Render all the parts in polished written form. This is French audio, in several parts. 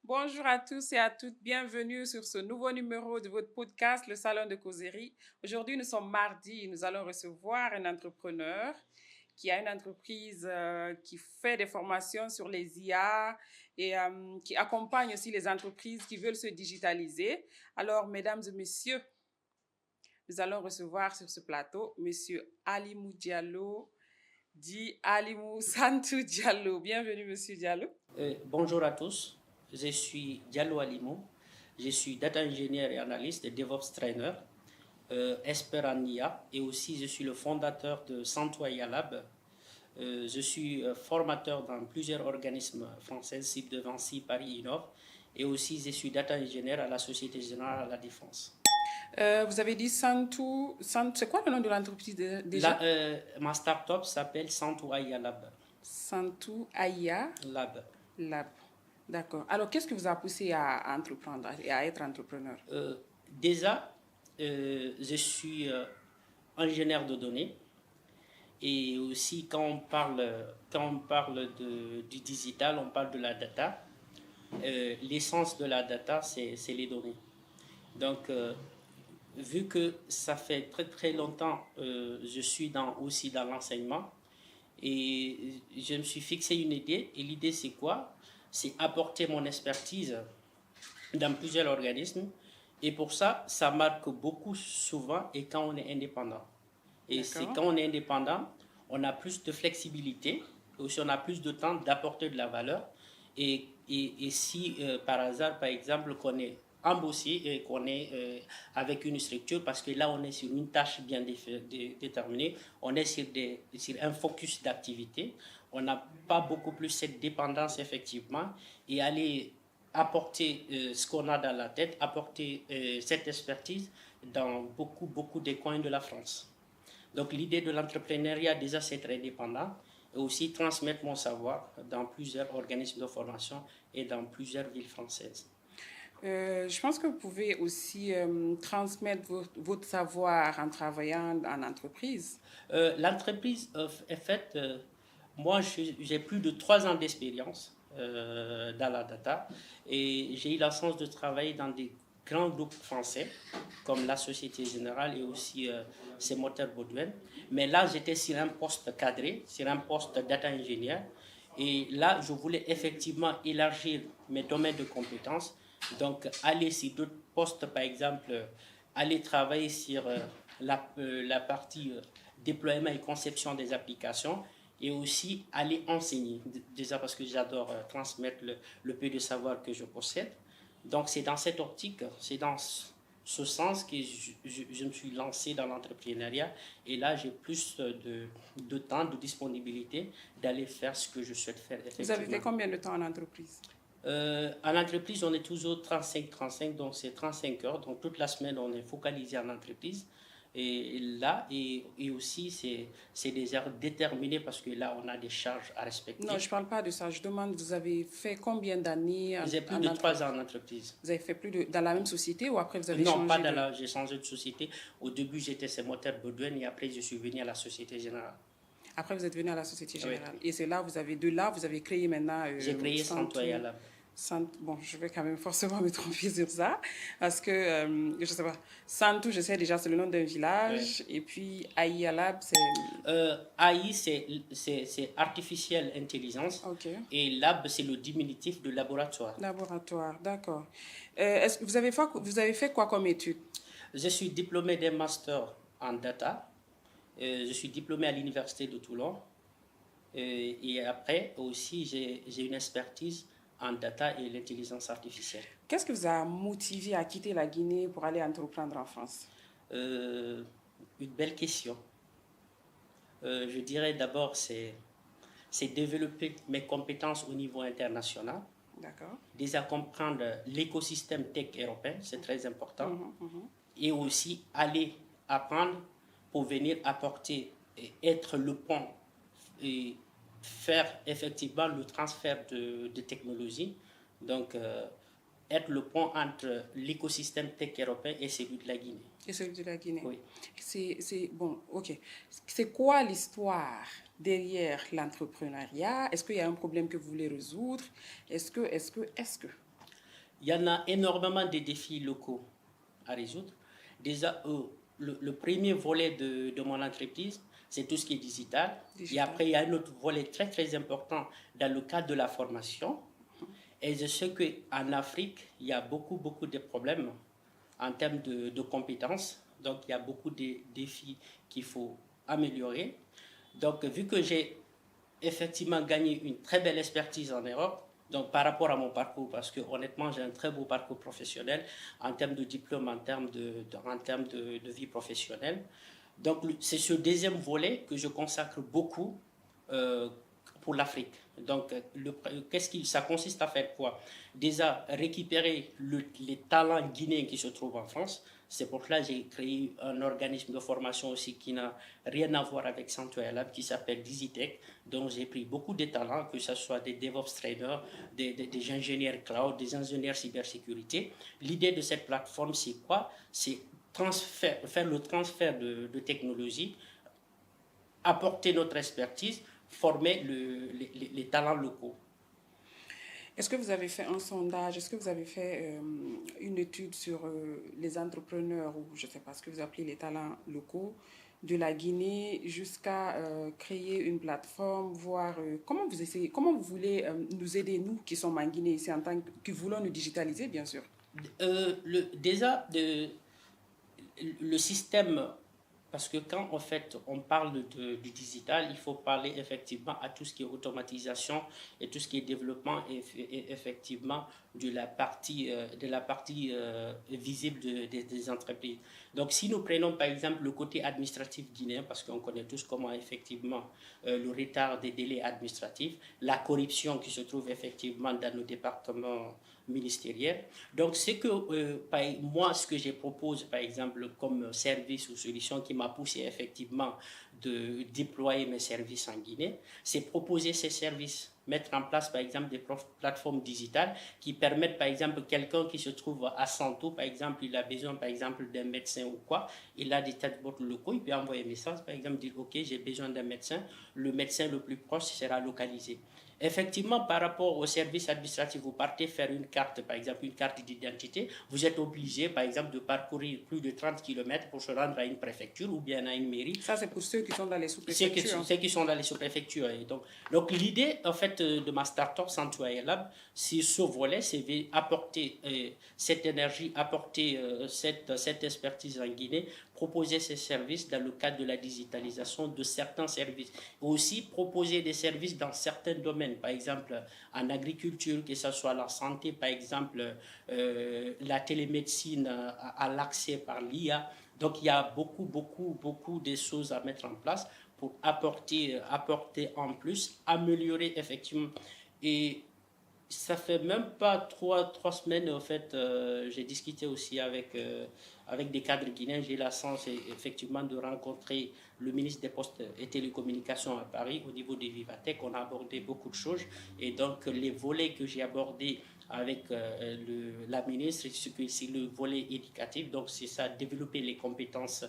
Bonjour à tous et à toutes, bienvenue sur ce nouveau numéro de votre podcast, le Salon de Causerie. Aujourd'hui, nous sommes mardi et nous allons recevoir un entrepreneur qui a une entreprise qui fait des formations sur les IA et qui accompagne aussi les entreprises qui veulent se digitaliser. Alors, mesdames et messieurs, nous allons recevoir sur ce plateau Monsieur Alimou Diallo, dit Alimou Santou Diallo. Bienvenue, Monsieur Diallo. Bonjour à tous, je suis Diallo Alimou, je suis data engineer et analyste et DevOps trainer, expert en IA et aussi je suis le fondateur de Santou IA Lab. Je suis formateur dans plusieurs organismes français, CIP de Vinci, Paris Innov et aussi je suis data engineer à la Société Générale à la Défense. Vous avez dit Santou, c'est quoi le nom de l'entreprise déjà? Ma startup s'appelle Santou IA Lab. Santou Aya Lab. Lab. D'accord. Alors, qu'est-ce qui vous a poussé à entreprendre et à être entrepreneur? Déjà, je suis ingénieur de données. Et aussi, quand on parle du digital, on parle de la data. L'essence de la data, c'est les données. Donc, vu que ça fait très très longtemps, je suis aussi dans l'enseignement et je me suis fixé une idée. Et l'idée, c'est quoi? C'est apporter mon expertise dans plusieurs organismes. Et pour ça, ça marque beaucoup souvent et quand on est indépendant. Et c'est quand on est indépendant, on a plus de flexibilité, aussi on a plus de temps d'apporter de la valeur. Et si par hasard, par exemple, qu'on est embauché et qu'on est avec une structure, parce que là on est sur une tâche bien déterminée, on est sur un focus d'activité, on n'a pas beaucoup plus cette dépendance effectivement, et aller apporter ce qu'on a dans la tête, apporter cette expertise dans beaucoup des coins de la France. Donc l'idée de l'entrepreneuriat, déjà, c'est être indépendant et aussi transmettre mon savoir dans plusieurs organismes de formation et dans plusieurs villes françaises. Je pense que vous pouvez aussi transmettre votre savoir en travaillant en entreprise. L'entreprise est faite, moi j'ai plus de 3 ans d'expérience dans la data et j'ai eu la chance de travailler dans des grands groupes français comme la Société Générale et aussi ces moteurs Baudouin. Mais là, j'étais sur un poste cadré, sur un poste data ingénieur. Et là, je voulais effectivement élargir mes domaines de compétences. Donc, aller sur d'autres postes, par exemple, aller travailler sur la partie déploiement et conception des applications et aussi aller enseigner. Déjà parce que j'adore transmettre le peu de savoir que je possède. Donc, c'est dans cette optique, c'est dans ce sens que je me suis lancé dans l'entrepreneuriat et là j'ai plus de temps, de disponibilité d'aller faire ce que je souhaite faire effectivement. Vous avez fait combien de temps en entreprise? En entreprise, on est toujours 35-35, donc c'est 35 heures. Donc toute la semaine, on est focalisé en entreprise. Et là, et aussi, c'est des heures déterminées parce que là, on a des charges à respecter. Non, je ne parle pas de ça. Je demande, vous avez fait combien d'années J'ai plus de 3 ans en entreprise. Vous avez fait dans la même société ou après vous avez changé? Non, pas dans la... J'ai changé de société. Au début, j'étais chez Moteur Baudouin et après, je suis venu à la Société Générale. Après, vous êtes venu à la Société Générale. Oui. Et c'est là, vous avez créé maintenant... J'ai créé Santou IA Lab. Bon, je vais quand même forcément me tromper sur ça, parce que, je sais pas, Santou, je sais déjà, c'est le nom d'un village, oui. Et puis AI Lab, c'est... AI, c'est Artificial Intelligence, okay. Et Lab, c'est le diminutif de laboratoire. Laboratoire, d'accord. Est-ce que vous avez fait quoi comme étude? Je suis diplômé d'un master en data, je suis diplômé à l'Université de Toulon, et après aussi, j'ai une expertise en data et l'intelligence artificielle. Qu'est-ce qui vous a motivé à quitter la Guinée pour aller entreprendre en France? Une belle question. Je dirais d'abord, c'est développer mes compétences au niveau international. D'accord. Déjà comprendre l'écosystème tech européen, c'est très important. Et aussi aller apprendre pour venir apporter et être le pont et faire effectivement le transfert de technologie. Donc, être le pont entre l'écosystème tech européen et celui de la Guinée. Et celui de la Guinée. Oui. Bon, ok. C'est quoi l'histoire derrière l'entrepreneuriat? Est-ce qu'il y a un problème que vous voulez résoudre? Est-ce que il y en a énormément de défis locaux à résoudre. Déjà, le premier volet de mon entreprise, c'est tout ce qui est digital. Et après, il y a un autre volet très, très important dans le cadre de la formation. Et je sais qu'en Afrique, il y a beaucoup, beaucoup de problèmes en termes de compétences. Donc, il y a beaucoup de défis qu'il faut améliorer. Donc, vu que j'ai effectivement gagné une très belle expertise en Europe, donc par rapport à mon parcours, parce que honnêtement, j'ai un très beau parcours professionnel en termes de diplôme, en termes de vie professionnelle. Donc, c'est ce deuxième volet que je consacre beaucoup pour l'Afrique. Donc, qu'est-ce que ça consiste à faire quoi? Déjà, récupérer les talents guinéens qui se trouvent en France. C'est pour cela que j'ai créé un organisme de formation aussi qui n'a rien à voir avec Sanctuary Lab, qui s'appelle Digitech. Donc, j'ai pris beaucoup de talents, que ce soit des DevOps trainers, des ingénieurs cloud, des ingénieurs cybersécurité. L'idée de cette plateforme, c'est quoi? C'est faire le transfert de technologie, apporter notre expertise, former les talents locaux. Est-ce que vous avez fait un sondage? Est-ce que vous avez fait une étude sur les entrepreneurs ou je ne sais pas ce que vous appelez les talents locaux de la Guinée jusqu'à créer une plateforme, voir comment vous essayez, comment vous voulez nous aider, nous qui sommes en Guinée ici en tant que voulons nous digitaliser, bien sûr. Déjà, le système, parce que quand en fait on parle du digital, il faut parler effectivement à tout ce qui est automatisation et tout ce qui est développement et effectivement de la partie visible des entreprises. Donc si nous prenons par exemple le côté administratif guinéen, parce qu'on connaît tous comment effectivement le retard des délais administratifs, la corruption qui se trouve effectivement dans nos départements ministériels. Donc c'est que moi ce que je propose par exemple comme service ou solution qui m'a poussé effectivement de déployer mes services en Guinée, c'est proposer ces services, mettre en place par exemple des plateformes digitales qui permettent par exemple quelqu'un qui se trouve à Santo, par exemple, il a besoin par exemple d'un médecin ou quoi, il a des chatbots locaux, il peut envoyer un message par exemple, dire ok j'ai besoin d'un médecin, le médecin le plus proche sera localisé. Effectivement, par rapport au service administratif, vous partez faire une carte, par exemple une carte d'identité, vous êtes obligé, par exemple, de parcourir plus de 30 km pour se rendre à une préfecture ou bien à une mairie. Ça, c'est pour ceux qui sont dans les sous-préfectures. Ceux qui sont dans les sous-préfectures. Donc l'idée, en fait, de ma start-up Sanctuary Lab, c'est ce volet, c'est apporter cette énergie, apporter cette expertise en Guinée, proposer ces services dans le cadre de la digitalisation de certains services. Aussi proposer des services dans certains domaines, par exemple en agriculture, que ce soit la santé, par exemple la télémédecine à l'accès par l'IA. Donc il y a beaucoup de choses à mettre en place pour apporter en plus, améliorer effectivement. Et ça fait même pas trois semaines, en fait, j'ai discuté aussi avec des cadres guinéens. J'ai la chance effectivement de rencontrer le ministre des Postes et Télécommunications à Paris au niveau des Vivatech. On a abordé beaucoup de choses et donc les volets que j'ai abordés avec la ministre, c'est le volet éducatif, donc c'est ça, développer les compétences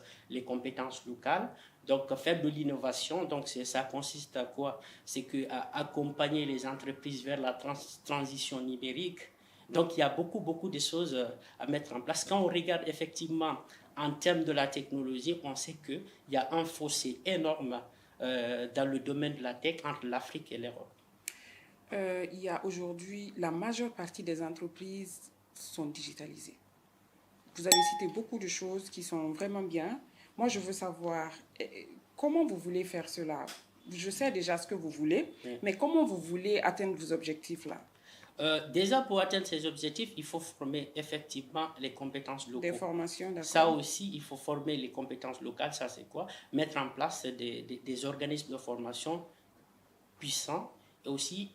locales. Donc, faire de l'innovation, donc ça consiste à quoi? C'est à accompagner les entreprises vers la transition numérique. Donc, il y a beaucoup de choses à mettre en place. Quand on regarde effectivement en termes de la technologie, on sait qu'il y a un fossé énorme dans le domaine de la tech entre l'Afrique et l'Europe. Il y a aujourd'hui, la majeure partie des entreprises sont digitalisées. Vous avez cité beaucoup de choses qui sont vraiment bien. Moi, je veux savoir comment vous voulez faire cela. Je sais déjà ce que vous voulez, mais comment vous voulez atteindre vos objectifs-là? Déjà, pour atteindre ces objectifs, il faut former effectivement les compétences locales. Des formations, d'accord. Ça aussi, il faut former les compétences locales. Ça, c'est quoi? Mettre en place des organismes de formation puissants et aussi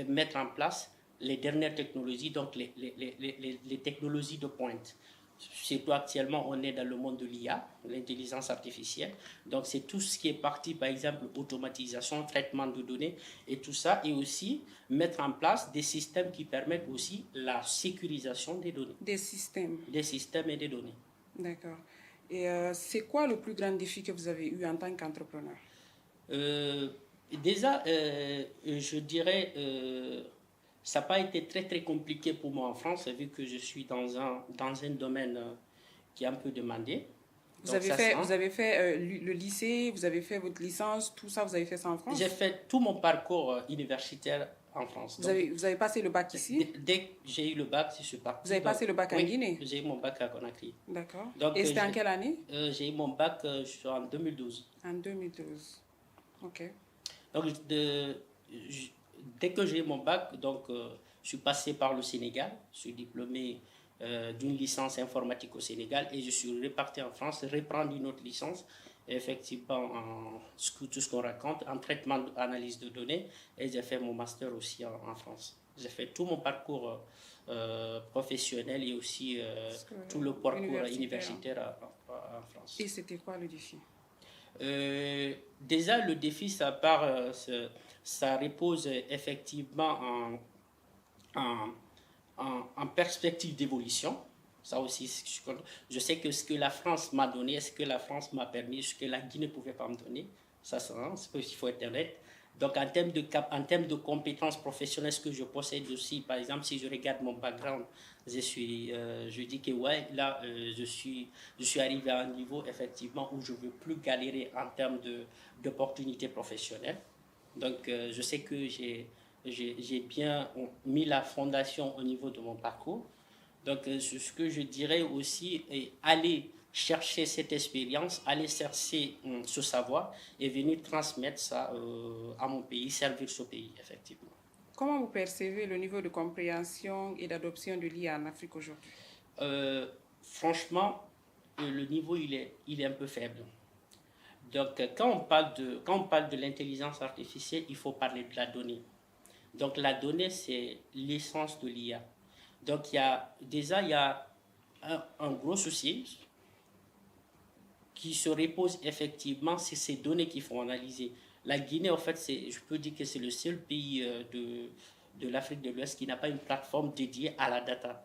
mettre en place les dernières technologies, donc les technologies de pointe. Surtout actuellement, on est dans le monde de l'IA, l'intelligence artificielle. Donc, c'est tout ce qui est parti, par exemple, automatisation, traitement de données et tout ça. Et aussi mettre en place des systèmes qui permettent aussi la sécurisation des données. Des systèmes. Des systèmes et des données. D'accord. Et c'est quoi le plus grand défi que vous avez eu en tant qu'entrepreneur? Déjà, je dirais, Ça n'a pas été très très compliqué pour moi en France, vu que je suis dans un domaine qui est un peu demandé. Vous avez fait le lycée, vous avez fait votre licence, tout ça, vous avez fait ça en France? J'ai fait tout mon parcours universitaire en France. Vous avez passé le bac ici? Dès que j'ai eu le bac, je suis parti. Vous avez passé le bac en Guinée? J'ai eu mon bac à Conakry. D'accord. Et c'était en quelle année? J'ai eu mon bac en 2012. En 2012. Ok. Donc, dès que j'ai eu mon bac, je suis passé par le Sénégal. Je suis diplômé d'une licence informatique au Sénégal et je suis reparti en France, reprendre une autre licence, effectivement, tout ce qu'on raconte, en traitement d'analyse de données, et j'ai fait mon master aussi en France. J'ai fait tout mon parcours professionnel et aussi tout le parcours universitaire en France. Et c'était quoi le défi? Déjà, le défi, ça repose effectivement en perspective d'évolution. Ça aussi, je sais que ce que la France m'a donné, ce que la France m'a permis, ce que la Guinée ne pouvait pas me donner, ça, il faut être honnête. Donc, en termes de compétences professionnelles, ce que je possède aussi, par exemple, si je regarde mon background, je dis que ouais, là, je suis arrivé à un niveau, effectivement, où je ne veux plus galérer en termes d'opportunités professionnelles. Donc, je sais que j'ai bien mis la fondation au niveau de mon parcours. Donc, ce que je dirais aussi est aller chercher cette expérience, aller chercher ce savoir et venir transmettre ça à mon pays, servir ce pays, effectivement. Comment vous percevez le niveau de compréhension et d'adoption de l'IA en Afrique aujourd'hui? Franchement, le niveau, il est un peu faible. Donc, quand on parle de l'intelligence artificielle, il faut parler de la donnée. Donc, la donnée, c'est l'essence de l'IA. Donc, il y a un gros souci qui se repose effectivement sur ces données qu'il faut analyser. La Guinée, en fait, je peux dire que c'est le seul pays de l'Afrique de l'Ouest qui n'a pas une plateforme dédiée à la data.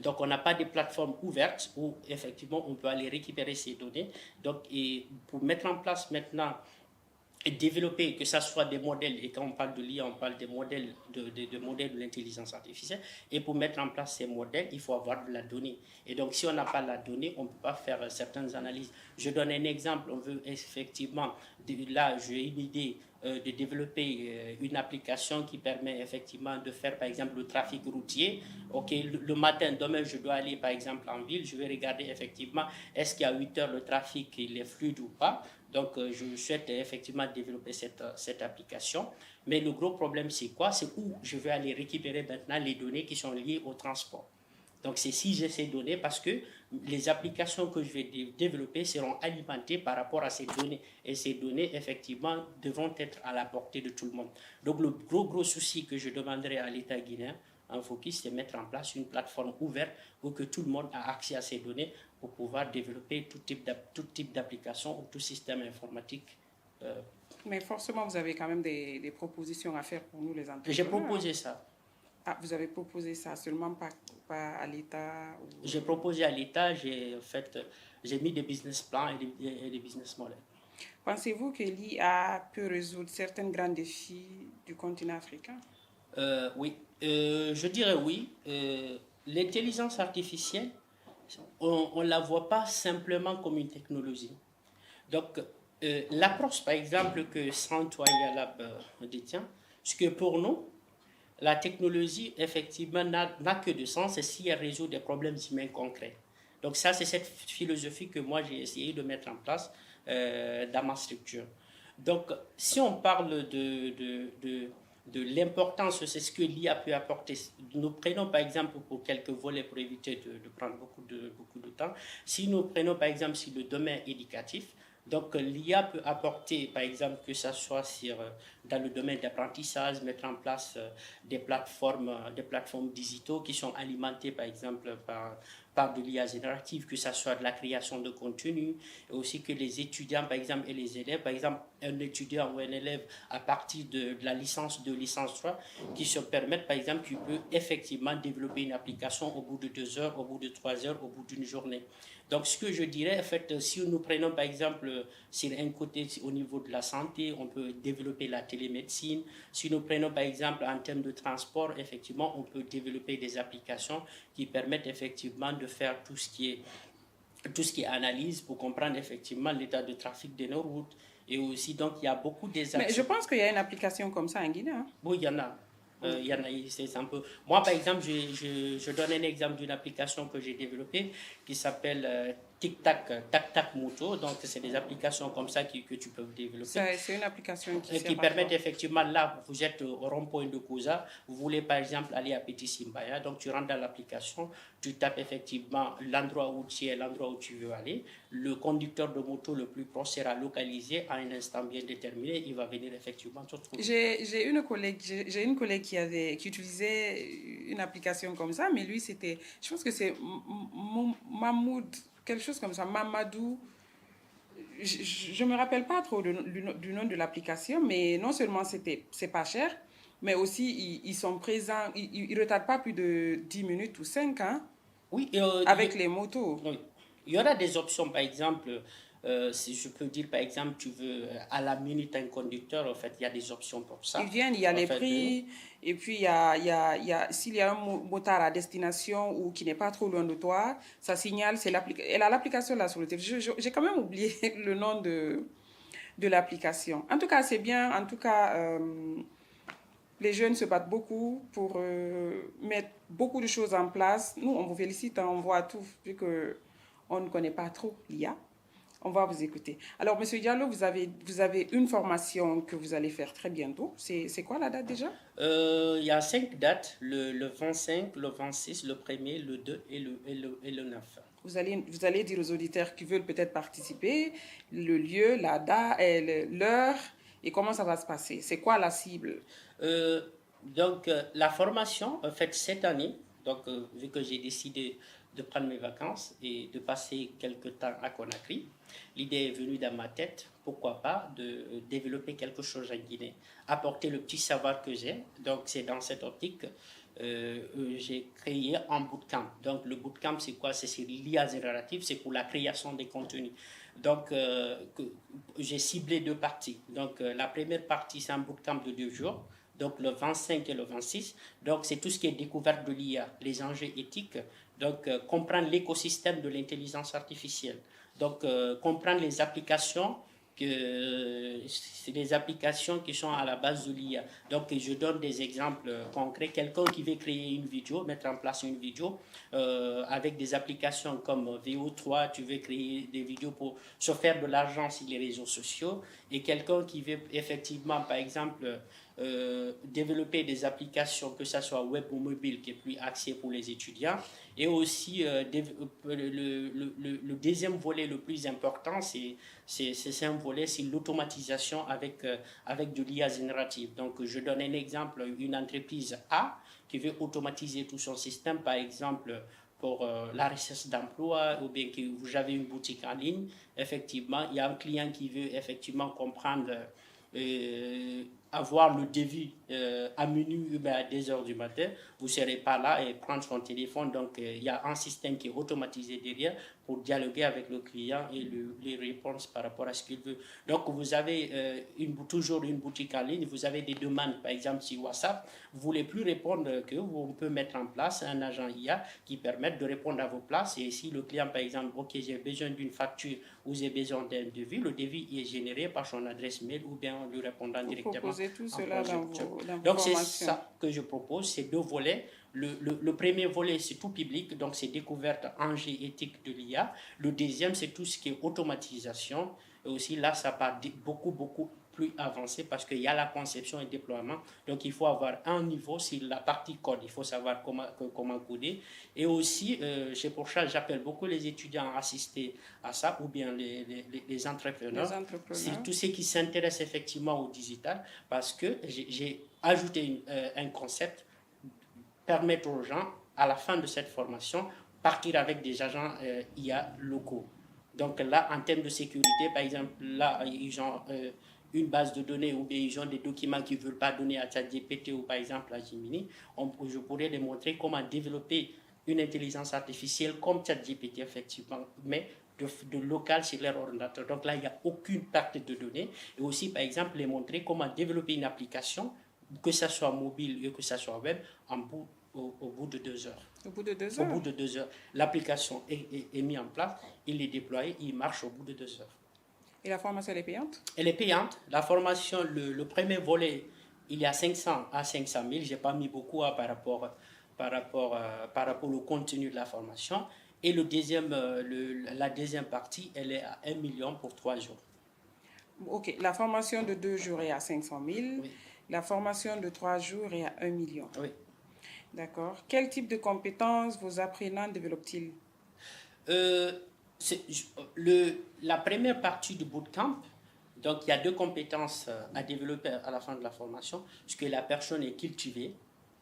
Donc, on n'a pas de plateforme ouverte où, effectivement, on peut aller récupérer ces données. Donc, et pour mettre en place maintenant et développer, que ce soit des modèles, et quand on parle de l'IA, on parle des modèles de modèles de l'intelligence artificielle, et pour mettre en place ces modèles, il faut avoir de la donnée. Et donc, si on n'a pas la donnée, on ne peut pas faire certaines analyses. Je donne un exemple, on veut effectivement, là, j'ai une idée de développer une application qui permet effectivement de faire, par exemple, le trafic routier. Ok, le matin, demain, je dois aller, par exemple, en ville, je vais regarder effectivement, est-ce qu'à 8 heures, le trafic, il est fluide ou pas. Donc, je souhaite effectivement développer cette application. Mais le gros problème, c'est quoi? C'est où je vais aller récupérer maintenant les données qui sont liées au transport. Donc, c'est si j'ai ces données, parce que les applications que je vais développer seront alimentées par rapport à ces données. Et ces données, effectivement, devront être à la portée de tout le monde. Donc, le gros souci que je demanderai à l'État guinéen, en focus, c'est mettre en place une plateforme ouverte pour que tout le monde ait accès à ces données pour pouvoir développer tout type d'application ou tout système informatique. Mais forcément, vous avez quand même des propositions à faire pour nous, les entrepreneurs. J'ai proposé ça. Ah, vous avez proposé ça, seulement pas à l'État ou... J'ai proposé à l'État, j'ai mis des business plans et des business models. Pensez-vous que l'IA peut résoudre certains grands défis du continent africain? Oui, je dirais oui. L'intelligence artificielle, on ne la voit pas simplement comme une technologie. Donc, l'approche, par exemple, que Centoya Lab détient, c'est que pour nous, la technologie, effectivement, n'a que de sens si elle résout des problèmes humains concrets. Donc, ça, c'est cette philosophie que moi, j'ai essayé de mettre en place dans ma structure. Donc, si on parle de l'importance, c'est ce que l'IA peut apporter. Nous prenons par exemple pour quelques volets pour éviter de prendre beaucoup de temps. Si nous prenons par exemple sur le domaine éducatif, donc l'IA peut apporter par exemple que ce soit dans le domaine d'apprentissage, mettre en place des plateformes digitaux qui sont alimentées par exemple par de l'IA générative, que ce soit de la création de contenu, et aussi que les étudiants, par exemple, et les élèves, par exemple, un étudiant ou un élève à partir de la licence 2, licence 3, qui se permettent, par exemple, tu peux effectivement développer une application au bout de 2 heures, au bout de 3 heures, au bout d'une journée. Donc, ce que je dirais, en fait, si nous prenons, par exemple, sur un côté, au niveau de la santé, on peut développer la télémédecine. Si nous prenons, par exemple, en termes de transport, effectivement, on peut développer des applications qui permettent effectivement de faire tout ce qui est analyse pour comprendre effectivement l'état de trafic de nos routes. Et aussi, donc, il y a beaucoup des Mais je pense qu'il y a une application comme ça en Guinée. Hein? Oui, il y en a. Il y en a, c'est un peu... Moi, par exemple, je donne un exemple d'une application que j'ai développée qui s'appelle Tic-Tac, Tac-Tac Moto. Donc, c'est des applications comme ça que tu peux développer. C'est une application qui permettent effectivement, là, vous êtes au rond-point de Kouza, vous voulez par exemple aller à Petit Simbaya, donc tu rentres dans l'application, tu tapes effectivement l'endroit où tu es, l'endroit où tu veux aller. Le conducteur de moto le plus proche sera localisé à un instant bien déterminé, il va venir effectivement te trouver. J'ai une collègue qui utilisait une application comme ça, mais lui c'était, je pense que c'est Mahmoud, quelque chose comme ça, Mamadou. Je me rappelle pas trop du nom de l'application, mais non seulement c'est pas cher, mais aussi ils sont présents, ils retardent pas plus de 10 minutes ou 5 ans. Oui, avec les motos. Oui. Il y aura des options, par exemple, si je peux dire, par exemple, tu veux à la minute un conducteur, en fait, il y a des options pour ça. Ils viennent, il y a les prix, et puis s'il y a un motard à destination ou qui n'est pas trop loin de toi, ça signale, elle a l'application là sur le téléphone. J'ai quand même oublié le nom de l'application. En tout cas, c'est bien, en tout cas, les jeunes se battent beaucoup pour mettre beaucoup de choses en place. Nous, on vous félicite, hein, on voit tout, vu qu'on ne connaît pas trop l'IA. On va vous écouter. Alors, Monsieur Diallo, vous avez une formation que vous allez faire très bientôt. C'est quoi la date déjà? Il y a 5 dates, le 25, le 26, le 1er, le 2 et le 9. Vous allez dire aux auditeurs qui veulent peut-être participer, le lieu, la date, l'heure, et comment ça va se passer. C'est quoi la cible? Donc, la formation, en fait, cette année, donc, vu que j'ai décidé de prendre mes vacances et de passer quelques temps à Conakry, l'idée est venue dans ma tête, pourquoi pas, de développer quelque chose en Guinée, apporter le petit savoir que j'ai. Donc, c'est dans cette optique j'ai créé un bootcamp. Donc, le bootcamp, c'est quoi? C'est l'IA générative, c'est pour la création des contenus. Donc, j'ai ciblé 2 parties. Donc, la première partie, c'est un bootcamp de 2 jours. Donc, le 25 et le 26. Donc, c'est tout ce qui est découverte de l'IA, les enjeux éthiques. Donc, comprendre l'écosystème de l'intelligence artificielle. Donc, comprendre les applications, c'est des applications qui sont à la base de l'IA. Donc, je donne des exemples concrets. Quelqu'un qui veut créer une vidéo, mettre en place une vidéo avec des applications comme VO3, tu veux créer des vidéos pour se faire de l'argent sur les réseaux sociaux. Et quelqu'un qui veut effectivement, par exemple, développer des applications, que ce soit web ou mobile, qui est plus axé pour les étudiants. Et aussi, le deuxième volet le plus important, c'est un volet, c'est l'automatisation avec de l'IA générative. Donc, je donne un exemple, une entreprise A qui veut automatiser tout son système, par exemple, pour la recherche d'emploi, ou bien que vous avez une boutique en ligne. Effectivement, il y a un client qui veut effectivement comprendre avoir le devis à minuit ou à 2 heures du matin, vous ne serez pas là et prendre son téléphone. Donc, il y a un système qui est automatisé derrière pour dialoguer avec le client et les réponses par rapport à ce qu'il veut. Donc, vous avez toujours une boutique en ligne, vous avez des demandes, par exemple, sur WhatsApp, vous ne voulez plus répondre que on peut mettre en place un agent IA qui permette de répondre à vos places. Et si le client, par exemple, OK, j'ai besoin d'une facture ou j'ai besoin d'un devis, le devis est généré par son adresse mail ou bien en lui répondant directement. Tout cela dans vos donc, c'est ça que je propose, c'est 2 volets. Le premier volet, c'est tout public, donc c'est découverte, enjeux éthiques de l'IA. Le deuxième, c'est tout ce qui est automatisation. Et aussi, là, ça part beaucoup plus avancé parce qu'il y a la conception et le déploiement. Donc, il faut avoir un niveau sur la partie code. Il faut savoir comment coder. Et aussi, c'est pour ça que j'appelle beaucoup les étudiants à assister à ça ou bien les entrepreneurs. C'est tous ceux qui s'intéressent effectivement au digital parce que j'ai ajouté un concept, permettre aux gens, à la fin de cette formation, partir avec des agents IA locaux. Donc là, en termes de sécurité, par exemple, là, ils ont une base de données ou bien ils ont des documents qu'ils ne veulent pas donner à ChatGPT ou par exemple à Gemini. Je pourrais les montrer comment développer une intelligence artificielle comme ChatGPT, effectivement, mais de local sur leur ordinateur. Donc là, il n'y a aucune perte de données. Et aussi, par exemple, les montrer comment développer une application, que ce soit mobile et que ce soit web, au bout de 2 heures. Au bout de 2 Au heures? bout de 2 heures. L'application est mise en place, il est déployé, il marche au bout de 2 heures. Et la formation, elle est payante? Elle est payante. La formation, le premier volet, il y a 500 à 500 000. Je n'ai pas mis beaucoup par rapport au contenu de la formation. Et la deuxième partie, elle est à 1 million pour 3 jours. Ok, la formation de 2 jours est à 500 000. Oui. La formation de 3 jours est à 1 million. Oui. D'accord. Quel type de compétences vos apprenants développent-ils? La première partie du bootcamp, donc il y a 2 compétences à développer à la fin de la formation, puisque la personne est cultivée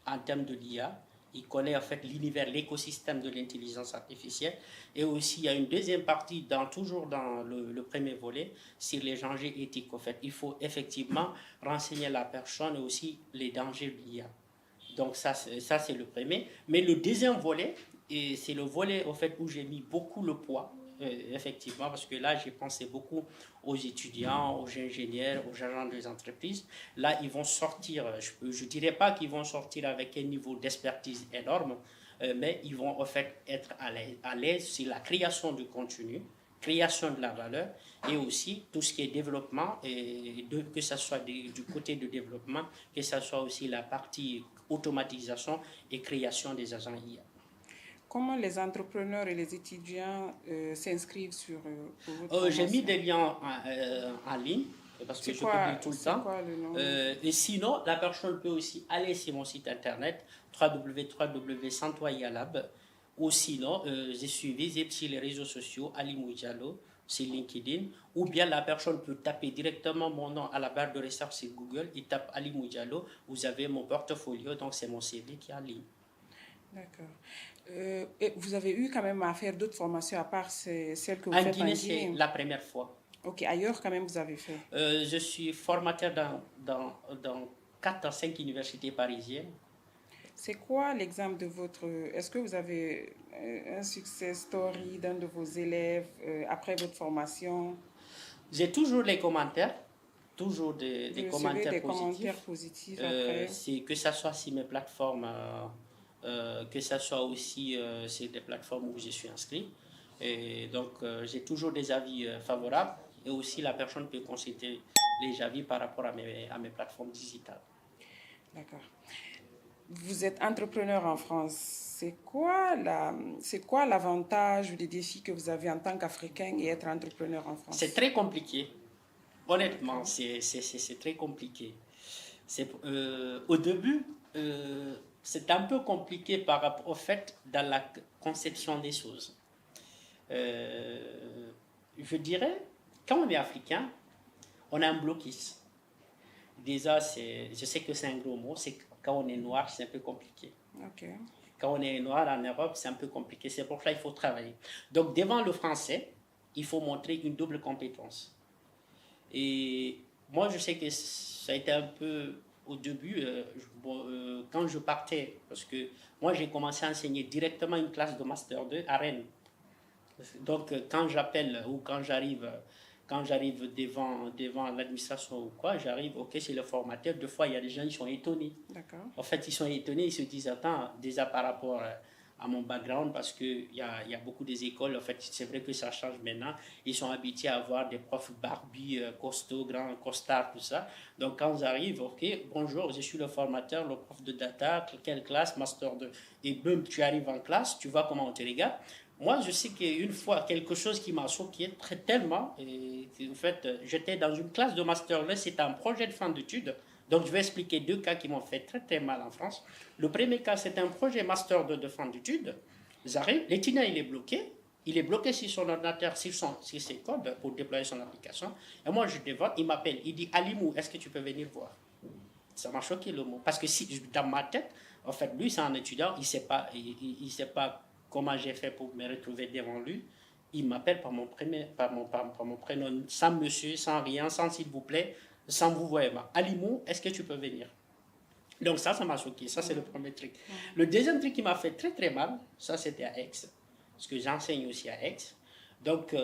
en termes de l'IA, il connaît en fait l'univers, l'écosystème de l'intelligence artificielle, et aussi il y a une deuxième partie, toujours dans le premier volet, sur les dangers éthiques. En fait, il faut effectivement renseigner la personne et aussi les dangers de l'IA. Donc ça c'est le premier. Mais le deuxième volet, et c'est le volet au fait où j'ai mis beaucoup le poids, effectivement, parce que là j'ai pensé beaucoup aux étudiants, aux ingénieurs, aux agents des entreprises. Là ils vont sortir, je ne dirais pas qu'ils vont sortir avec un niveau d'expertise énorme, mais ils vont en fait être à l'aise sur la création du contenu, création de la valeur et aussi tout ce qui est développement, que ce soit du côté de développement, que ce soit aussi la partie automatisation et création des agents IA. Comment les entrepreneurs et les étudiants s'inscrivent sur votre formation? J'ai mis des liens en ligne parce que je publie tout le temps. Quoi le nom? Et sinon, la personne peut aussi aller sur mon site internet www.santoyalab ou sinon, je suis visible sur les réseaux sociaux, Ali Moujalo, sur LinkedIn, ou bien la personne peut taper directement mon nom à la barre de recherche sur Google, il tape Ali Moujalo, vous avez mon portfolio, donc c'est mon CV qui est en ligne. D'accord. Et vous avez eu quand même à faire d'autres formations à part celles que vous En faites Guinée, en Guinée? c'est la première fois. Ok, ailleurs quand même vous avez fait? Je suis formateur dans 4 à 5 universités parisiennes. C'est quoi l'exemple de votre... Est-ce que vous avez un success story d'un de vos élèves après votre formation? J'ai toujours les commentaires, toujours des commentaires positifs après. Que ce soit sur mes plateformes, que ce soit aussi sur des plateformes où je suis inscrit. Et donc, j'ai toujours des avis favorables et aussi la personne peut consulter les avis par rapport à mes plateformes digitales. D'accord. Vous êtes entrepreneur en France. C'est quoi l'avantage ou les défis que vous avez en tant qu'Africain et être entrepreneur en France? C'est très compliqué. Honnêtement, c'est très compliqué. Au début, c'est un peu compliqué par rapport au fait dans la conception des choses. Je dirais, quand on est africain, on a un blocus. Déjà, je sais que c'est un gros mot, c'est quand on est noir, c'est un peu compliqué. Okay. Quand on est noir en Europe, c'est un peu compliqué. C'est pour ça qu'il faut travailler. Donc, devant le français, il faut montrer une double compétence. Et moi, je sais que ça a été un peu au début, quand je partais, parce que moi, j'ai commencé à enseigner directement une classe de Master 2 à Rennes. Donc, quand j'appelle ou quand j'arrive devant l'administration ou quoi, j'arrive, ok, c'est le formateur. Deux fois, il y a des gens qui sont étonnés. D'accord. En fait, ils sont étonnés, ils se disent, attends, déjà par rapport à mon background, parce qu'il y a beaucoup des écoles, en fait, c'est vrai que ça change maintenant. Ils sont habitués à avoir des profs barbus, costauds, grands, costards, tout ça. Donc, quand j'arrive, ok, bonjour, je suis le formateur, le prof de data, quelle classe, master 2. Et boum, tu arrives en classe, tu vois comment on te regarde. Moi, je sais qu'une fois, quelque chose qui m'a choqué tellement, et en fait, j'étais dans une classe de master 2, c'était un projet de fin d'études. Donc, je vais expliquer 2 cas qui m'ont fait très, très mal en France. Le premier cas, c'est un projet master 2 de fin d'études. J'arrive, l'étudiant, il est bloqué. Il est bloqué sur son ordinateur, sur ses codes pour déployer son application. Et moi, je devant, il m'appelle, il dit, Alimou, est-ce que tu peux venir voir? Ça m'a choqué le mot. Parce que dans ma tête, en fait, lui, c'est un étudiant, il ne sait pas comment j'ai fait pour me retrouver devant lui. Il m'appelle par mon prénom, sans monsieur, sans rien, sans s'il vous plaît, sans vous voir. Alimou, est-ce que tu peux venir? Donc ça m'a choqué. Ça, c'est le premier truc. Le deuxième truc qui m'a fait très très mal, ça c'était à Aix. Parce que j'enseigne aussi à Aix. Donc,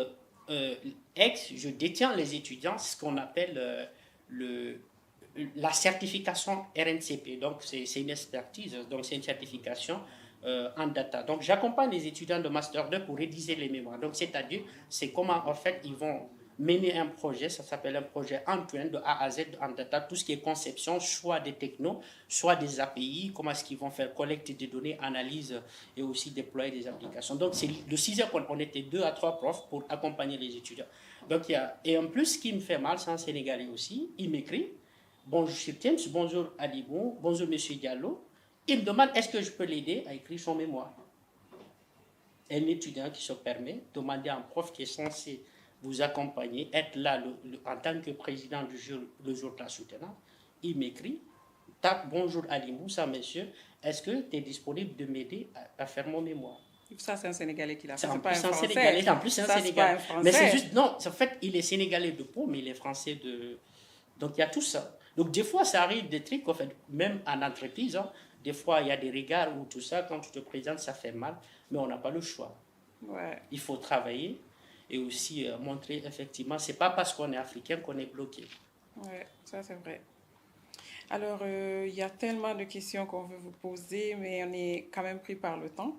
Aix, je détiens les étudiants, ce qu'on appelle la certification RNCP. Donc, c'est une expertise, donc c'est une certification en data. Donc, j'accompagne les étudiants de Master 2 pour rédiger les mémoires. Donc, c'est-à-dire, c'est comment, en fait, ils vont mener un projet, ça s'appelle un projet end-to-end de A à Z en data, tout ce qui est conception, soit des technos, soit des API, comment est-ce qu'ils vont faire collecter des données, analyse et aussi déployer des applications. Donc, c'est le 6e qu'on était 2 à 3 profs pour accompagner les étudiants. Donc, et en plus, ce qui me fait mal, c'est un Sénégalais aussi, il m'écrit, bonjour Chirtiens, bonjour Alibou, bonjour Monsieur Diallo, il me demande est-ce que je peux l'aider à écrire son mémoire. Un étudiant qui se permet de demander à un prof qui est censé vous accompagner, être là en tant que président du jour, le jour de la soutenance, il m'écrit, tape bonjour Ali Moussa, monsieur, est-ce que tu es disponible de m'aider à faire mon mémoire? Ça, c'est un Sénégalais qui l'a fait. C'est pas un Français. Sénégalais. En plus, c'est un ça, Sénégalais. C'est pas un mais c'est juste, non, en fait, il est Sénégalais de peau, mais il est Français de. Donc, il y a tout ça. Donc, des fois, ça arrive des trucs, en fait, même en entreprise, hein, des fois, il y a des regards ou tout ça, quand tu te présentes, ça fait mal, mais on n'a pas le choix. Ouais. Il faut travailler et aussi montrer, effectivement, c'est pas parce qu'on est africain qu'on est bloqué. Oui, ça c'est vrai. Alors, il y a tellement de questions qu'on veut vous poser, mais on est quand même pris par le temps.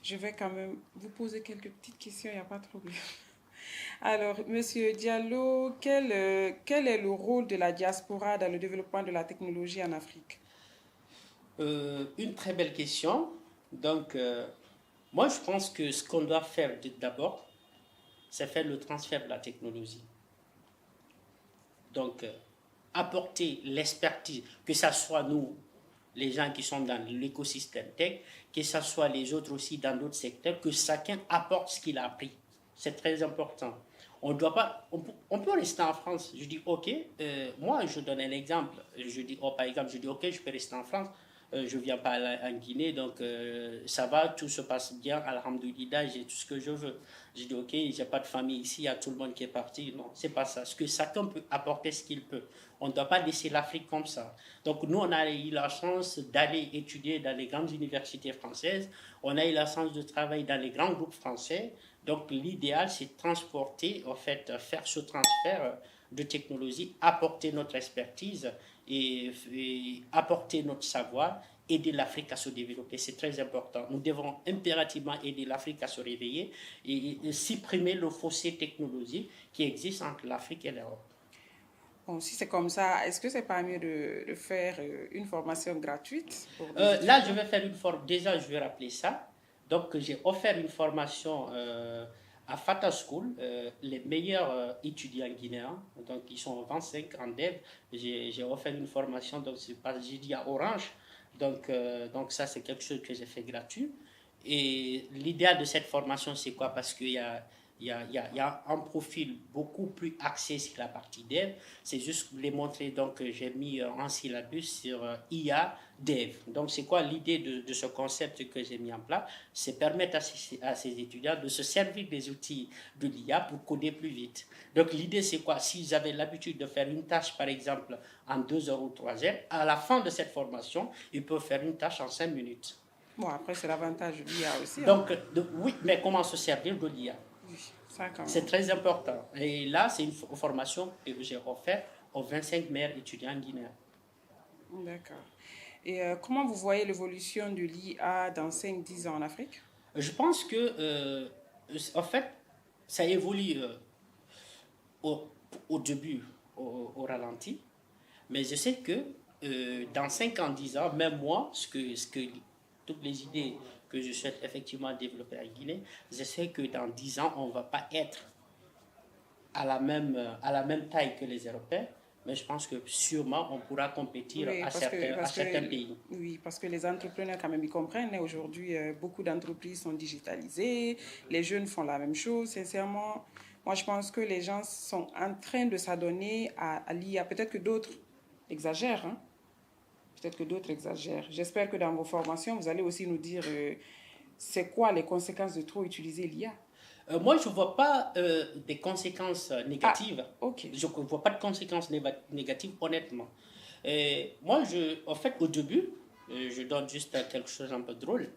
Je vais quand même vous poser quelques petites questions, il n'y a pas de problème. Alors, Monsieur Diallo, quel est le rôle de la diaspora dans le développement de la technologie en Afrique? Une très belle question. Donc, moi, je pense que ce qu'on doit faire d'abord, c'est faire le transfert de la technologie. Donc, apporter l'expertise, que ce soit nous, les gens qui sont dans l'écosystème tech, que ce soit les autres aussi dans d'autres secteurs, que chacun apporte ce qu'il a appris. C'est très important. On doit pas, on peut rester en France. Je dis, ok, moi, je donne un exemple. Je dis, par exemple, je dis, ok, je peux rester en France. Je ne viens pas en Guinée, donc ça va, tout se passe bien, alhamdoulilah, j'ai tout ce que je veux. Je dis, ok, j'ai pas de famille ici, il y a tout le monde qui est parti. Non, c'est pas ça. Ce que chacun peut apporter ce qu'il peut. On ne doit pas laisser l'Afrique comme ça. Donc nous, on a eu la chance d'aller étudier dans les grandes universités françaises. On a eu la chance de travailler dans les grands groupes français. Donc l'idéal, c'est de transporter, en fait, faire ce transfert de technologie, apporter notre expertise et apporter notre savoir, aider l'Afrique à se développer. C'est très important. Nous devons impérativement aider l'Afrique à se réveiller et supprimer le fossé technologique qui existe entre l'Afrique et l'Europe. Bon, si c'est comme ça, est-ce que c'est pas mieux de faire une formation gratuite pour là, je vais faire une formation. Déjà, je vais rappeler ça. Donc, j'ai offert une formation à Fata School, les meilleurs étudiants guinéens, donc ils sont 25 en dev. J'ai offert une formation, donc j'ai dit à Orange, donc ça c'est quelque chose que j'ai fait gratuit. Et l'idéal de cette formation, c'est quoi? Parce qu'il y a un profil beaucoup plus axé sur la partie dev. C'est juste pour les montrer, donc j'ai mis un syllabus sur IA dev. Donc c'est quoi l'idée de ce concept que j'ai mis en place? C'est permettre à ces étudiants de se servir des outils de l'IA pour coder plus vite. Donc l'idée c'est quoi? S'ils avaient l'habitude de faire une tâche par exemple en 2 heures ou 3 heures, à la fin de cette formation, ils peuvent faire une tâche en 5 minutes. Bon, après c'est l'avantage de l'IA aussi. Donc oui, mais comment se servir de l'IA? C'est très important. Et là, c'est une formation que j'ai offerte aux 25 meilleurs étudiants guinéens. D'accord. Et comment vous voyez l'évolution de l'IA dans 5-10 ans en Afrique? Je pense que, en fait, ça évolue au début, au ralenti. Mais je sais que dans 5 ans, 10 ans, même moi, toutes les idées que je souhaite effectivement développer en Guinée, je sais que dans 10 ans, on ne va pas être à la même taille que les Européens, mais je pense que sûrement on pourra compétir à certains pays. Oui, parce que les entrepreneurs, quand même, ils comprennent. Aujourd'hui, beaucoup d'entreprises sont digitalisées, les jeunes font la même chose. Sincèrement, moi, je pense que les gens sont en train de s'adonner à l'IA. Peut-être que d'autres exagèrent, hein? Peut-être que d'autres exagèrent. J'espère que dans vos formations, vous allez aussi nous dire c'est quoi les conséquences de trop utiliser l'IA? Moi, je ne vois pas des conséquences Ah, négatives. ok. Je ne vois pas de conséquences négatives, honnêtement. Moi, en fait, au début, je donne juste quelque chose un peu drôle.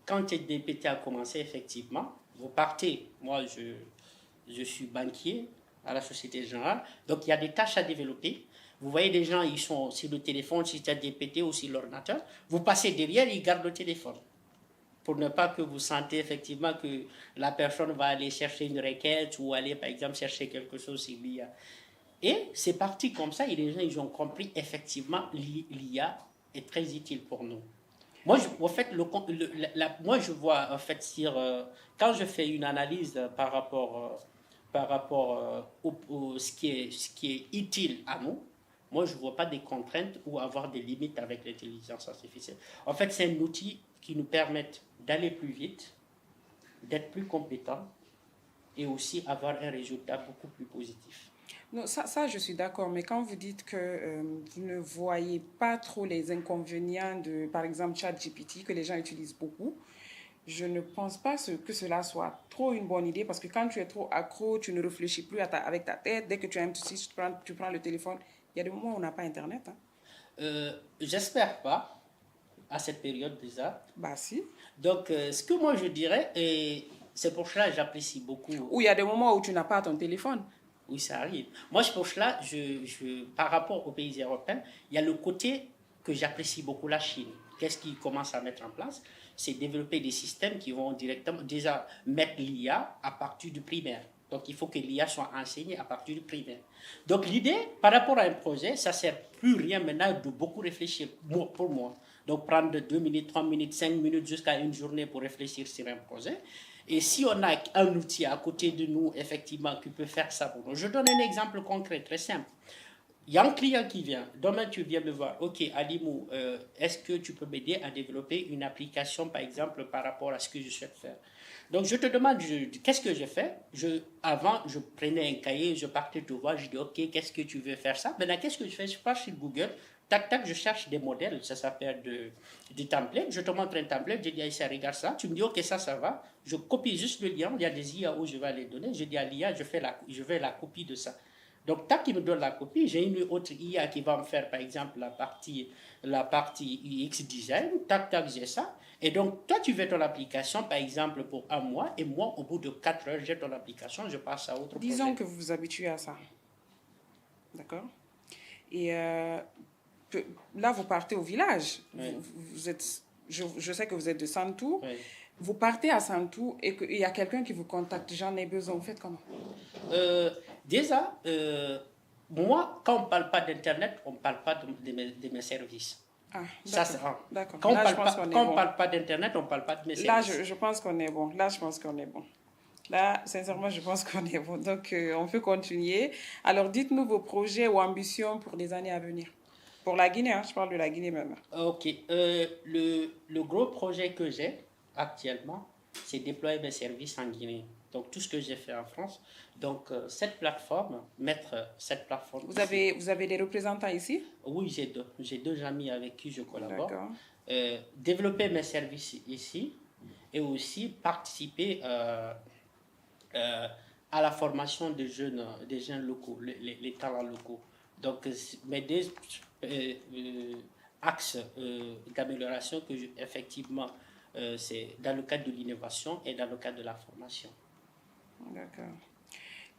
Quand ChatGPT a commencé, effectivement, vous partez. Moi, je suis banquier à la Société Générale. Donc, il y a des tâches à développer. Vous voyez des gens, ils sont sur le téléphone, sur ChatGPT ou sur l'ordinateur. Vous passez derrière, ils gardent le téléphone. Pour ne pas que vous sentez effectivement que la personne va aller chercher une requête ou aller, par exemple, chercher quelque chose sur l'IA. Et c'est parti comme ça, et les gens, ils ont compris effectivement l'IA est très utile pour nous. Moi, en fait, moi, je vois, en fait, quand je fais une analyse par rapport ce qui est utile à nous, moi, je ne vois pas des contraintes ou avoir des limites avec l'intelligence artificielle. En fait, c'est un outil qui nous permet d'aller plus vite, d'être plus compétent et aussi avoir un résultat beaucoup plus positif. Non, ça, je suis d'accord, mais quand vous dites que vous ne voyez pas trop les inconvénients de, par exemple, ChatGPT, que les gens utilisent beaucoup, je ne pense pas que cela soit trop une bonne idée parce que quand tu es trop accro, tu ne réfléchis plus avec ta tête. Dès que tu as un souci, tu prends le téléphone. Il y a des moments où on n'a pas Internet. Hein. J'espère pas à cette période déjà. Bah si. Donc, ce que moi je dirais, et c'est pour cela que j'apprécie beaucoup. Ou il y a des moments où tu n'as pas ton téléphone. Oui, ça arrive. Moi, pour cela, par rapport aux pays européens, il y a le côté que j'apprécie beaucoup la Chine. Qu'est-ce qu'ils commencent à mettre en place? C'est développer des systèmes qui vont directement déjà mettre l'IA à partir du primaire. Donc, il faut que l'IA soit enseignée à partir du primaire. Donc, l'idée, par rapport à un projet, ça ne sert plus rien maintenant de beaucoup réfléchir, pour moi. Donc, prendre 2 minutes, 3 minutes, 5 minutes jusqu'à une journée pour réfléchir sur un projet. Et si on a un outil à côté de nous, effectivement, qui peut faire ça pour nous. Je donne un exemple concret, très simple. Il y a un client qui vient. Demain, tu viens me voir. Ok, Alimou, est-ce que tu peux m'aider à développer une application, par exemple, par rapport à ce que je souhaite faire? Donc, je te demande, qu'est-ce que je fais? Avant, je prenais un cahier, je partais te voir, je dis, ok, qu'est-ce que tu veux faire ça? Maintenant, qu'est-ce que je fais? Je pars sur Google, tac, tac, je cherche des modèles, ça s'appelle des templates. Je te montre un template, je dis à Issa, regarde ça. Tu me dis, ok, ça va. Je copie juste le lien, il y a des IA où je vais les donner. Je dis à l'IA, je fais la copie de ça. Donc, tac, il me donne la copie. J'ai une autre IA qui va me faire, par exemple, la partie UX design. Tac, tac, j'ai ça. Et donc, toi, tu veux ton application, par exemple, pour un mois. Et moi, au bout de 4 heures, j'ai ton application, je passe à autre Disons projet. que vous vous habituez à ça. D'accord? Et là, vous partez au village. Oui. Vous êtes, je sais que vous êtes de Santou. Oui. Vous partez à Santou et qu'il y a quelqu'un qui vous contacte. J'en ai besoin. Vous faites comment? Déjà, moi, quand on ne parle pas d'Internet, on ne parle pas de mes services. Ah, Ça, c'est d'accord. un. D'accord. Quand Là, je pense qu'on est on bon. parle pas d'Internet, on ne parle pas de mes Là, services. je pense qu'on est bon. Là, je pense qu'on est bon. Là, sincèrement, je pense qu'on est bon. Donc, on peut continuer. Alors, dites-nous vos projets ou ambitions pour les années à venir. Pour la Guinée, hein, je parle de la Guinée même. Ok. Le gros projet que j'ai actuellement, c'est déployer mes services en Guinée. Donc, tout ce que j'ai fait en France. Donc, mettre cette plateforme. Vous avez des représentants ici? Oui, j'ai deux amis avec qui je collabore. D'accord. Développer mes services ici et aussi participer à la formation des jeunes locaux, les talents locaux. Donc, mes deux axes d'amélioration effectivement, c'est dans le cadre de l'innovation et dans le cadre de la formation. D'accord.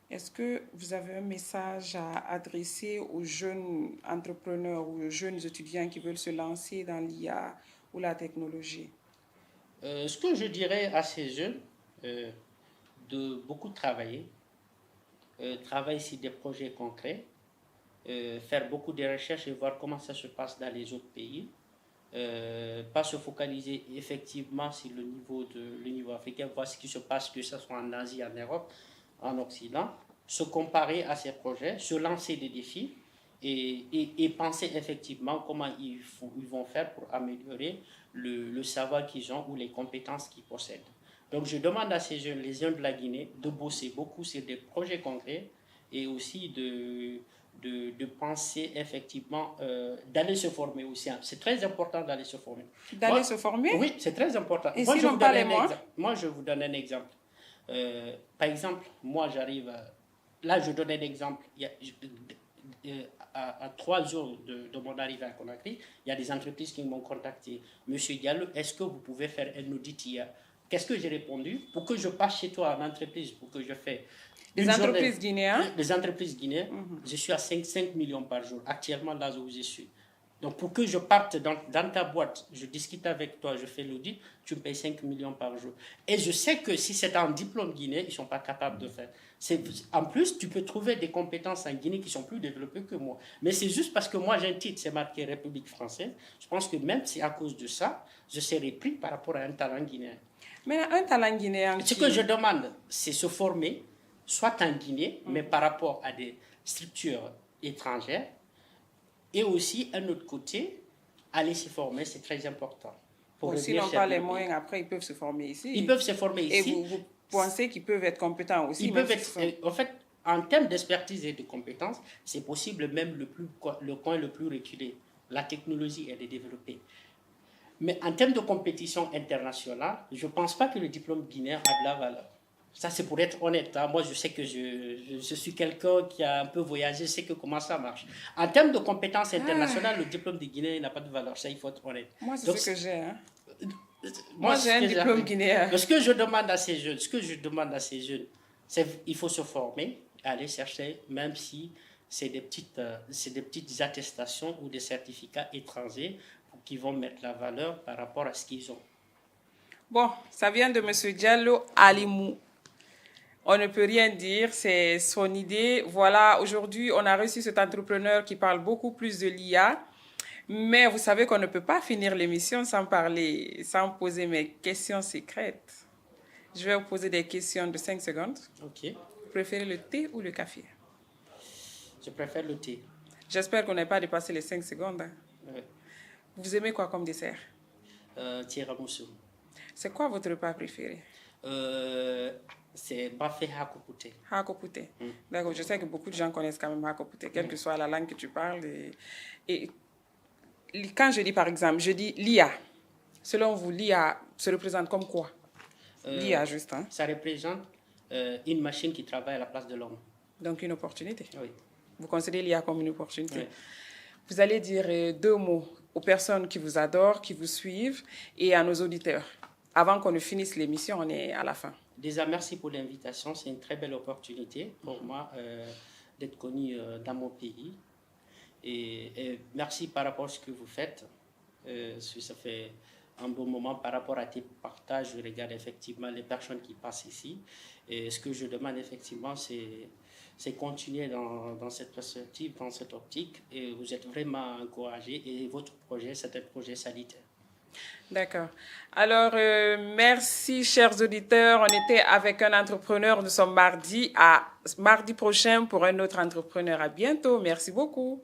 Est-ce que vous avez un message à adresser aux jeunes entrepreneurs ou aux jeunes étudiants qui veulent se lancer dans l'IA ou la technologie? Ce que je dirais à ces jeunes, de beaucoup travailler, travailler sur des projets concrets, faire beaucoup de recherches et voir comment ça se passe dans les autres pays. Pas se focaliser effectivement sur le niveau africain, voir ce qui se passe, que ce soit en Asie, en Europe, en Occident, se comparer à ces projets, se lancer des défis et penser effectivement comment ils vont faire pour améliorer le savoir qu'ils ont ou les compétences qu'ils possèdent. Donc je demande à ces jeunes, les jeunes de la Guinée, de bosser beaucoup sur des projets concrets et aussi de penser effectivement, d'aller se former aussi. C'est très important d'aller se former. D'aller se former? Oui, c'est très important. Et si l'on pas les moyens? Moi, je vous donne un exemple. Par exemple, moi, j'arrive... Là, je donne un exemple. À 3 jours de mon arrivée à Conakry, il y a des entreprises qui m'ont contacté. Monsieur Diallo, est-ce que vous pouvez faire un audit hier? Qu'est-ce que j'ai répondu? Pour que je passe chez toi en entreprise, pour que je fais... Les entreprises guinéennes? Les entreprises guinéennes, je suis à 5 millions par jour, actuellement là où je suis. Donc pour que je parte dans ta boîte, je discute avec toi, je fais l'audit, tu me payes 5 millions par jour. Et je sais que si c'est un diplôme guinéen, ils ne sont pas capables de faire. En plus, tu peux trouver des compétences en Guinée qui sont plus développées que moi. Mais c'est juste parce que moi j'ai un titre, c'est marqué République française. Je pense que même si à cause de ça, je serai pris par rapport à un talent guinéen. Mais un talent guinéen... Ce que je demande, c'est se former, soit en Guinée, mais par rapport à des structures étrangères. Et aussi, un autre côté, aller se former, c'est très important. S'ils n'ont pas les moyens, après, ils peuvent se former ici. Ils peuvent se former ici. Et vous pensez qu'ils peuvent être compétents aussi? Ils peuvent être, en fait, en termes d'expertise et de compétences, c'est possible même le coin le plus reculé. La technologie, elle est développée. Mais en termes de compétition internationale, je ne pense pas que le diplôme guinéen a de la valeur. Ça, c'est pour être honnête. Hein. Moi, je sais que je suis quelqu'un qui a un peu voyagé, je sais comment ça marche. En termes de compétences internationales, le diplôme de Guinée n'a pas de valeur. Ça, il faut être honnête. Moi, c'est ce que j'ai. Hein. Moi, j'ai un diplôme guinéen. Ce que je demande à ces jeunes, c'est qu'il faut se former, aller chercher, même si c'est des petites attestations ou des certificats étrangers qui vont mettre la valeur par rapport à ce qu'ils ont. Bon, ça vient de M. Diallo Alimou. On ne peut rien dire, c'est son idée. Voilà, aujourd'hui, on a reçu cet entrepreneur qui parle beaucoup plus de l'IA. Mais vous savez qu'on ne peut pas finir l'émission sans poser mes questions secrètes. Je vais vous poser des questions de 5 secondes. Ok. Vous préférez le thé ou le café? Je préfère le thé. J'espère qu'on n'a pas dépassé les 5 secondes. Oui. Vous aimez quoi comme dessert? Tiramisu. C'est quoi votre repas préféré? C'est Bafé Hakopouté. Hakopouté. D'accord, je sais que beaucoup de gens connaissent quand même Hakopouté, quelle que soit la langue que tu parles. Et quand je dis, par exemple, je dis l'IA. Selon vous, l'IA se représente comme quoi? L'IA, juste. Hein? Ça représente une machine qui travaille à la place de l'homme. Donc, une opportunité. Oui. Vous considérez l'IA comme une opportunité? Oui. Vous allez dire 2 mots aux personnes qui vous adorent, qui vous suivent, et à nos auditeurs. Avant qu'on ne finisse l'émission, on est à la fin. Déjà, merci pour l'invitation. C'est une très belle opportunité pour moi d'être connu dans mon pays. Et merci par rapport à ce que vous faites. Ça fait un bon moment par rapport à tes partages. Je regarde effectivement les personnes qui passent ici. Et ce que je demande effectivement, c'est continuer dans cette perspective, dans cette optique. Et vous êtes vraiment encouragés. Et votre projet, c'est un projet sanitaire. D'accord. Alors, merci, chers auditeurs. On était avec un entrepreneur. Nous sommes mardi prochain pour un autre entrepreneur. À bientôt. Merci beaucoup.